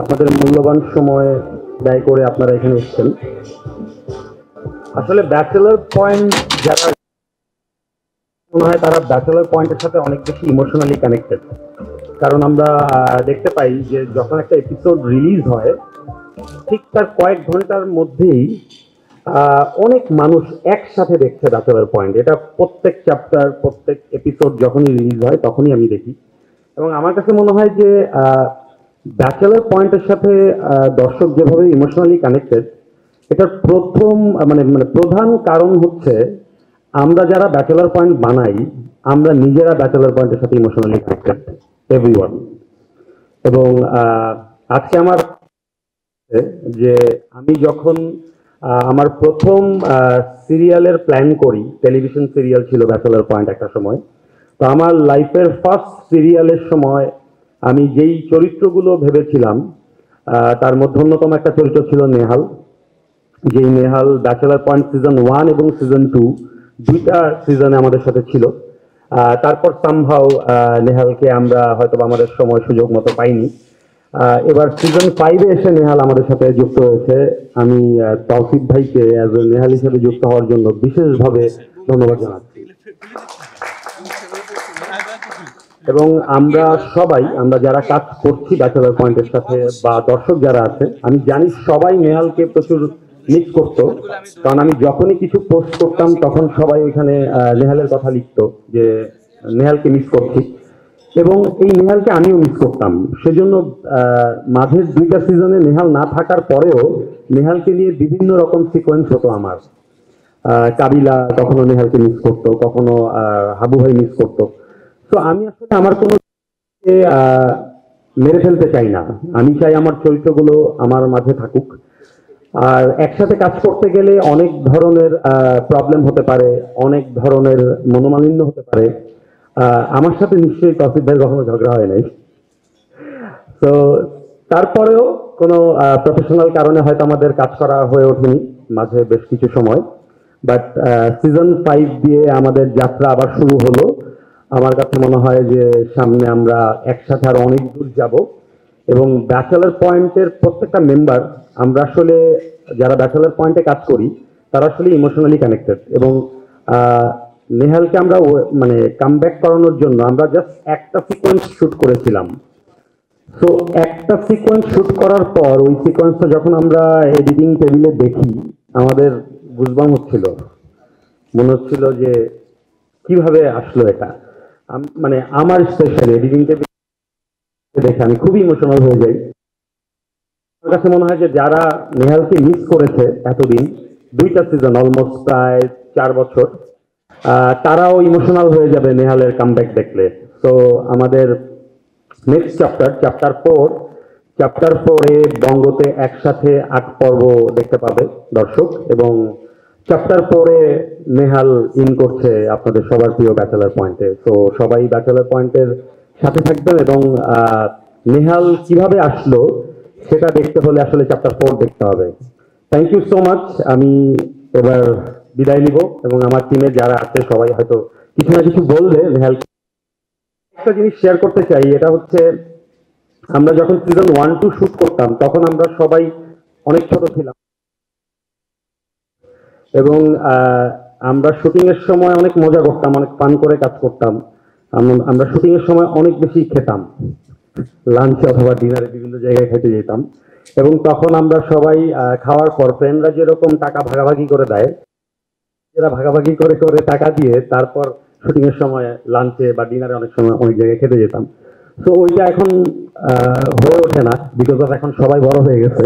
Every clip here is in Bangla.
আপনাদের মূল্যবান সময় ব্যয় করে আপনারা এখানে এসেছেন। আসলে ব্যাচেলর পয়েন্ট যারা মনে হয় তারা ব্যাচেলর পয়েন্টের সাথে অনেক বেশি ইমোশনালি কানেক্টেড। কারণ আমরা দেখতে পাই যে যখন একটা এপিসোড রিলিজ হয় ঠিক তার কয়েক ঘন্টার মধ্যেই অনেক মানুষ একসাথে দেখছে ব্যাচেলর পয়েন্ট। এটা প্রত্যেক চ্যাপ্টার প্রত্যেক এপিসোড যখনই রিলিজ হয় তখনই আমি দেখি, এবং আমার কাছে মনে হয় যে ব্যাচেলর পয়েন্টের সাথে দর্শক যেভাবে ইমোশনালি কানেক্টেড, এটার প্রথম মানে মানে প্রধান কারণ হচ্ছে আমরা যারা ব্যাচেলর পয়েন্ট বানাই আমরা নিজেরা ব্যাচেলর পয়েন্টের সাথে ইমোশনালি কানেক্টেড এভরিওয়ান। এবং আজকে আমার যে আমি যখন আমার প্রথম সিরিয়ালের প্ল্যান করি, টেলিভিশন সিরিয়াল ছিল ব্যাচেলর পয়েন্ট একটা সময়। তো আমার লাইফের ফার্স্ট সিরিয়ালের সময় আমি যেই চরিত্রগুলো ভেবেছিলাম তার মধ্যে অন্যতম একটা চরিত্র ছিল নেহাল। যেই নেহাল ব্যাচেলর পয়েন্ট সিজন 1 এবং সিজন 2 দুইটা সিজনে আমাদের সাথে ছিল। তারপর সামহাও নেহালকে আমরা হয়তো আমাদের সময় সুযোগ মতো পাইনি। এবার সিজন 5-এ এসে নেহাল আমাদের সাথে যুক্ত হয়েছে। আমি তৌসিফ ভাইকে অ্যাজ এ নেহাল হিসেবে যুক্ত হওয়ার জন্য বিশেষভাবে ধন্যবাদ জানাচ্ছি। এবং আমরা যারা কাজ করছি ব্যাচেলর পয়েন্টের সাথে বা দর্শক যারা আছে, আমি জানি সবাই নেহালকে প্রচুর মিস করতো। কারণ আমি যখনই কিছু পোস্ট করতাম তখন সবাই ওইখানে নেহালের কথা লিখতো যে নেহালকে মিস করছি, এবং এই নেহালকে আমিও মিস করতাম। সেজন্য মাঝের দুইটা সিজনে নেহাল না থাকার পরেও নেহালকে নিয়ে বিভিন্ন রকম সিকোয়েন্স হতো আমার। কাবিলা কখনো নেহালকে মিস করতো, কখনো হাবু ভাই মিস করতো। তো আমি আসলে আমার কোনো মেরে ফেলতে চাই না, আমি চাই আমার চরিত্রগুলো আমার মাঝে থাকুক। আর একসাথে কাজ করতে গেলে অনেক ধরনের প্রবলেম হতে পারে, অনেক ধরনের মনোমালিন্য হতে পারে। আমার সাথে নিশ্চয়ই তৌসিফ ভাই কখনো ঝগড়া হয় নাই। তো তারপরেও কোনো প্রফেশনাল কারণে হয়তো আমাদের কাজ করা হয়ে ওঠেনি মাঝে বেশ কিছু সময়। বাট সিজন 5 দিয়ে আমাদের যাত্রা আবার শুরু হলো। আমার কাছে মনে হয় যে সামনে আমরা একসাথে আরো অনেক দূর যাব। এবং ব্যাচেলর পয়েন্টের প্রত্যেকটা মেম্বার, আমরা আসলে যারা ব্যাচেলর পয়েন্টে কাজ করি তারা আসলে ইমোশনালি কানেক্টেড। এবং নেহালকে আমরা মানে কামব্যাক করানোর জন্য আমরা জাস্ট একটা সিকোয়েন্স শুট করেছিলাম। তো একটা সিকোয়েন্স শুট করার পর ওই সিকোয়েন্সটা যখন আমরা এডিটিং টেবিলে দেখি আমাদের গুজবাম হচ্ছিল, মনে হচ্ছিল যে কিভাবে আসলো এটা। মানে আমার স্পেশালি এডিটিং টেবিল দেখে আমি খুবই ইমোশনাল হয়ে যাই। আমার কাছে মনে হয় যে যারা নেহালকে মিস করেছে এতদিন, দুইটা সিজন অলমোস্ট প্রায় 4 বছর, তারাও ইমোশনাল হয়ে যাবে নেহালের কামব্যাক দেখলে। তো আমাদের নেক্সট চ্যাপ্টার 4 বঙ্গতে একসাথে 8 পর্ব দেখতে পাবে দর্শক। এবং চ্যাপ্টার 4 নেহাল ইন করছে আপনাদের সবার প্রিয় ব্যাচেলর পয়েন্টে। তো সবাই ব্যাচেলর পয়েন্টের সাথে থাকবেন। এবং নেহাল কিভাবে আসলো সেটা দেখতে হলে আসলে চ্যাপ্টার 4 দেখতে হবে। Thank you so much. আমি এবার বিদায় নিব, এবং আমার টিমে যারা আছে সবাই হয়তো কিছু না কিছু বললে নেহাল। একটা জিনিস শেয়ার করতে চাই, এটা হচ্ছে আমরা যখন সিজন 1-2 শুট করতাম তখন আমরা সবাই অনেক ছোট ছিলাম, এবং আমরা শুটিং এর সময় অনেক মজা করতাম, অনেক ফান করে কাজ করতাম। আমরা শুটিং এর সময় অনেক বেশি খেতাম, লাঞ্চে অথবা ডিনারে বিভিন্ন জায়গায় খেতে যেতাম। এবং তখন আমরা সবাই খাওয়ার পর ফ্রেন্ডরা যেরকম টাকা ভাগাভাগি করে দেয়, এরা ভাগাভাগি করে করে টাকা দিয়ে তারপর শুটিং এর সময় লাঞ্চে বা ডিনারে অনেক সময় অনেক জায়গায় খেতে যেতাম। তো ওইটা এখন হয়ে ওঠে না, বিকজ অফ এখন সবাই বড় হয়ে গেছে,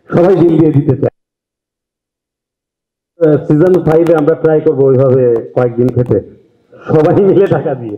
সবাই বিল দিয়ে দিতে চায়। সিজন 5-এ আমরা ট্রাই করবো ওইভাবে কয়েকদিন খেতে, সবাই মিলে টাকা দিয়ে।